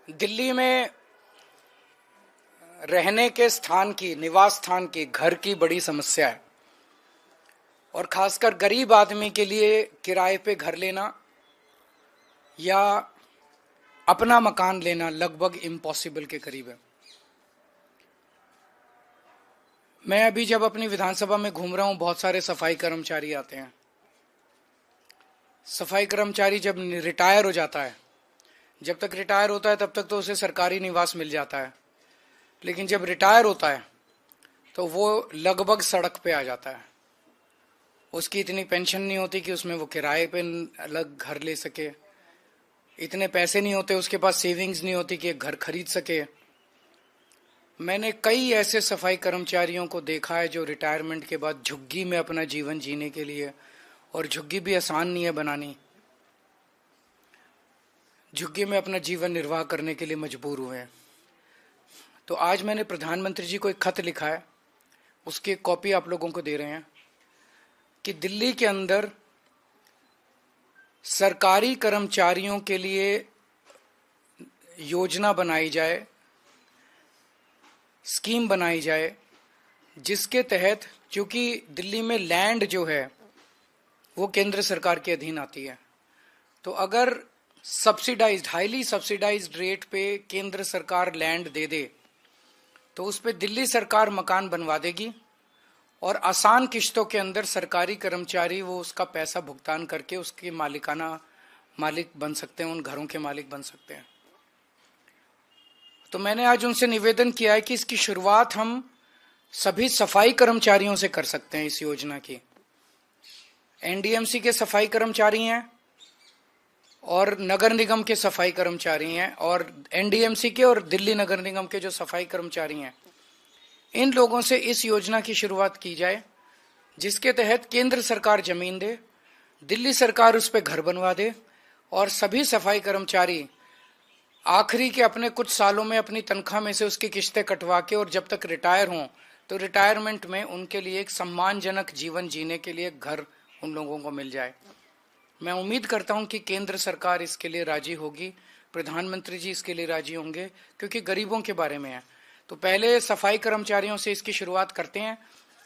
दिल्ली में रहने के स्थान की, निवास स्थान की, घर की बड़ी समस्या है और खासकर गरीब आदमी के लिए किराए पे घर लेना या अपना मकान लेना लगभग इम्पॉसिबल के करीब है। मैं अभी जब अपनी विधानसभा में घूम रहा हूं, बहुत सारे सफाई कर्मचारी आते हैं। सफाई कर्मचारी जब रिटायर हो जाता है, जब तक रिटायर होता है तब तक तो उसे सरकारी निवास मिल जाता है, लेकिन जब रिटायर होता है तो वो लगभग सड़क पे आ जाता है। उसकी इतनी पेंशन नहीं होती कि उसमें वो किराए पे अलग घर ले सके, इतने पैसे नहीं होते, उसके पास सेविंग्स नहीं होती कि एक घर खरीद सके। मैंने कई ऐसे सफाई कर्मचारियों को देखा है जो रिटायरमेंट के बाद झुग्गी में अपना जीवन जीने के लिए, और झुग्गी भी आसान नहीं है बनानी, झुग्गी में अपना जीवन निर्वाह करने के लिए मजबूर हुए हैं। तो आज मैंने प्रधानमंत्री जी को एक खत लिखा है, उसकी एक कॉपी आप लोगों को दे रहे हैं कि दिल्ली के अंदर सरकारी कर्मचारियों के लिए योजना बनाई जाए, स्कीम बनाई जाए, जिसके तहत, क्योंकि दिल्ली में लैंड जो है वो केंद्र सरकार के अधीन आती है, तो अगर सब्सिडाइज्ड, हाईली सब्सिडाइज्ड रेट पे केंद्र सरकार लैंड दे दे तो उस पे दिल्ली सरकार मकान बनवा देगी और आसान किश्तों के अंदर सरकारी कर्मचारी वो उसका पैसा भुगतान करके उसके मालिक बन सकते हैं, उन घरों के मालिक बन सकते हैं। तो मैंने आज उनसे निवेदन किया है कि इसकी शुरुआत हम सभी सफाई कर्मचारियों से कर सकते हैं। इस योजना की एनडीएमसी के सफाई कर्मचारी हैं और नगर निगम के सफाई कर्मचारी हैं, और एनडीएमसी के और दिल्ली नगर निगम के जो सफाई कर्मचारी हैं, इन लोगों से इस योजना की शुरुआत की जाए, जिसके तहत केंद्र सरकार जमीन दे, दिल्ली सरकार उस पर घर बनवा दे और सभी सफाई कर्मचारी आखिरी के अपने कुछ सालों में अपनी तनख्वाह में से उसकी किश्तें कटवा के, और जब तक रिटायर हों तो रिटायरमेंट में उनके लिए एक सम्मानजनक जीवन जीने के लिए घर उन लोगों को मिल जाए। मैं उम्मीद करता हूं कि केंद्र सरकार इसके लिए राजी होगी, प्रधानमंत्री जी इसके लिए राजी होंगे, क्योंकि गरीबों के बारे में है। तो पहले सफाई कर्मचारियों से इसकी शुरुआत करते हैं।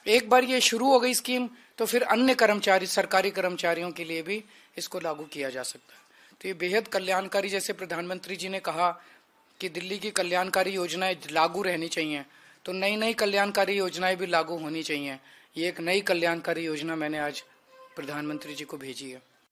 एक बार ये शुरू हो गई स्कीम तो फिर अन्य कर्मचारी, सरकारी कर्मचारियों के लिए भी इसको लागू किया जा सकता है। तो ये बेहद कल्याणकारी, जैसे प्रधानमंत्री जी ने कहा कि दिल्ली की कल्याणकारी योजनाएं लागू रहनी चाहिए, तो नई नई कल्याणकारी योजनाएं भी लागू होनी चाहिए। ये एक नई कल्याणकारी योजना मैंने आज प्रधानमंत्री जी को भेजी है।